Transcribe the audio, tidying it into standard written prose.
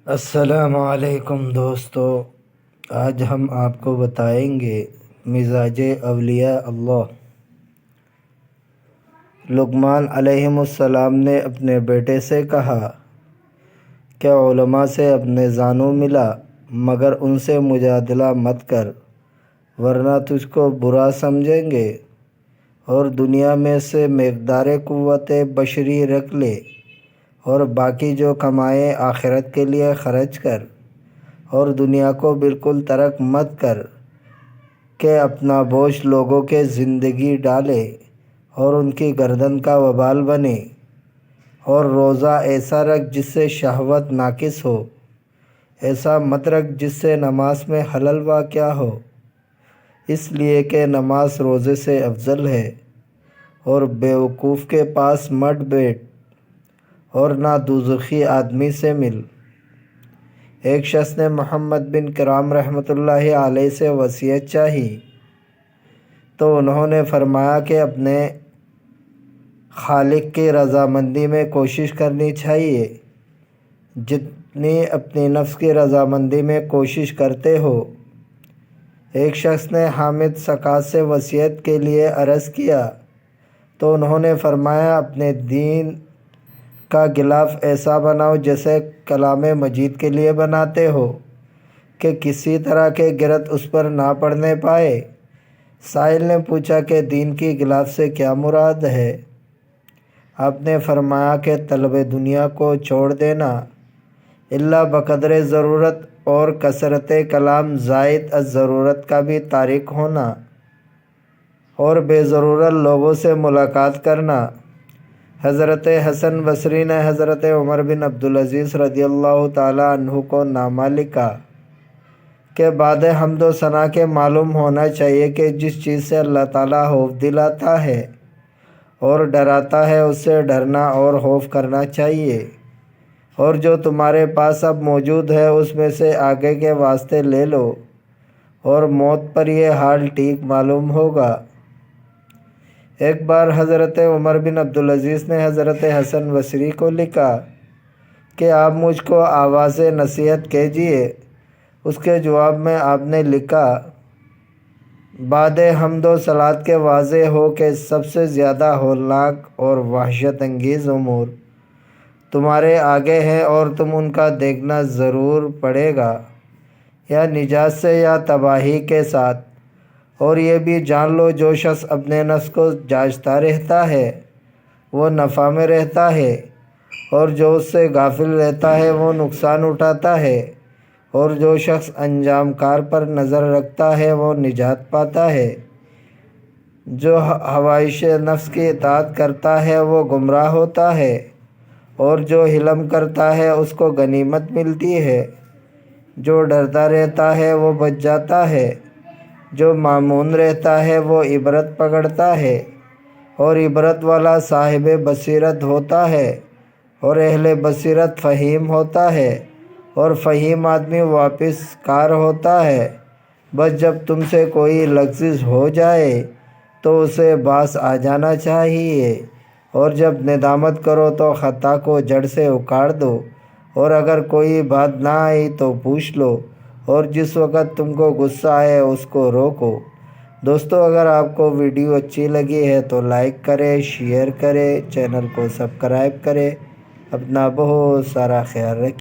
السلام علیکم دوستو، آج ہم آپ کو بتائیں گے مزاج اولیاء اللہ۔ لقمان علیہ السلام نے اپنے بیٹے سے کہا کہ علماء سے اپنے زانو ملا، مگر ان سے مجادلہ مت کر، ورنہ تجھ کو برا سمجھیں گے، اور دنیا میں سے مقدار قوت بشری رکھ لے، اور باقی جو کمائے آخرت کے لیے خرچ کر، اور دنیا کو بالکل ترک مت کر کہ اپنا بوجھ لوگوں کے زندگی ڈالے اور ان کی گردن کا وبال بنے، اور روزہ ایسا رکھ جس سے شہوت ناقص ہو، ایسا مت رکھ جس سے نماز میں خلل واقع ہو، اس لیے کہ نماز روزے سے افضل ہے، اور بیوقوف کے پاس مت بیٹھ، اور نہ دوزخی آدمی سے مل۔ ایک شخص نے محمد بن کرام رحمۃ اللہ علیہ سے وصیت چاہی تو انہوں نے فرمایا کہ اپنے خالق کی رضامندی میں کوشش کرنی چاہیے، جتنی اپنی نفس کی رضامندی میں کوشش کرتے ہو۔ ایک شخص نے حامد سقاط سے وصیت کے لیے عرض کیا تو انہوں نے فرمایا اپنے دین کا غلاف ایسا بناؤ جیسے کلام مجید کے لیے بناتے ہو کہ کسی طرح کے گرد اس پر نہ پڑنے پائے۔ سائل نے پوچھا کہ دین کی غلاف سے کیا مراد ہے؟ آپ نے فرمایا کہ طلب دنیا کو چھوڑ دینا، الا بقدر ضرورت، اور کثرت کلام زائد از ضرورت کا بھی تارک ہونا، اور بے ضرورت لوگوں سے ملاقات کرنا۔ حضرت حسن بصری نے حضرت عمر بن عبدالعزیز رضی اللہ تعالیٰ عنہ کو نامہ لکھا کہ بعد حمد و ثنا کے معلوم ہونا چاہیے کہ جس چیز سے اللہ تعالیٰ خوف دلاتا ہے اور ڈراتا ہے، اس سے ڈرنا اور خوف کرنا چاہیے، اور جو تمہارے پاس اب موجود ہے اس میں سے آگے کے واسطے لے لو، اور موت پر یہ حال ٹھیک معلوم ہوگا۔ ایک بار حضرت عمر بن عبدالعزیز نے حضرت حسن بصری کو لکھا کہ آپ مجھ کو آواز نصیحت کیجیے۔ اس کے جواب میں آپ نے لکھا، بعد حمد و صلوات کے واضح ہو کہ سب سے زیادہ ہولناک اور وحشت انگیز امور تمہارے آگے ہیں، اور تم ان کا دیکھنا ضرور پڑے گا، یا نجات سے یا تباہی کے ساتھ۔ اور یہ بھی جان لو جو شخص اپنے نفس کو جانچتا رہتا ہے وہ نفع میں رہتا ہے، اور جو اس سے غافل رہتا ہے وہ نقصان اٹھاتا ہے، اور جو شخص انجام کار پر نظر رکھتا ہے وہ نجات پاتا ہے۔ جو خواہش نفس کی اطاعت کرتا ہے وہ گمراہ ہوتا ہے، اور جو حلم کرتا ہے اس کو غنیمت ملتی ہے۔ جو ڈرتا رہتا ہے وہ بچ جاتا ہے، جو مامون رہتا ہے وہ عبرت پکڑتا ہے، اور عبرت والا صاحب بصیرت ہوتا ہے، اور اہل بصیرت فہیم ہوتا ہے، اور فہیم آدمی واپس کار ہوتا ہے۔ بس جب تم سے کوئی لغزش ہو جائے تو اسے باز آ جانا چاہیے، اور جب ندامت کرو تو خطا کو جڑ سے اکھاڑ دو، اور اگر کوئی بات نہ آئی تو پوچھ لو، اور جس وقت تم کو غصہ آئے اس کو روکو۔ دوستو، اگر آپ کو ویڈیو اچھی لگی ہے تو لائک کریں، شیئر کریں، چینل کو سبسکرائب کریں۔ اپنا بہت سارا خیال رکھیں۔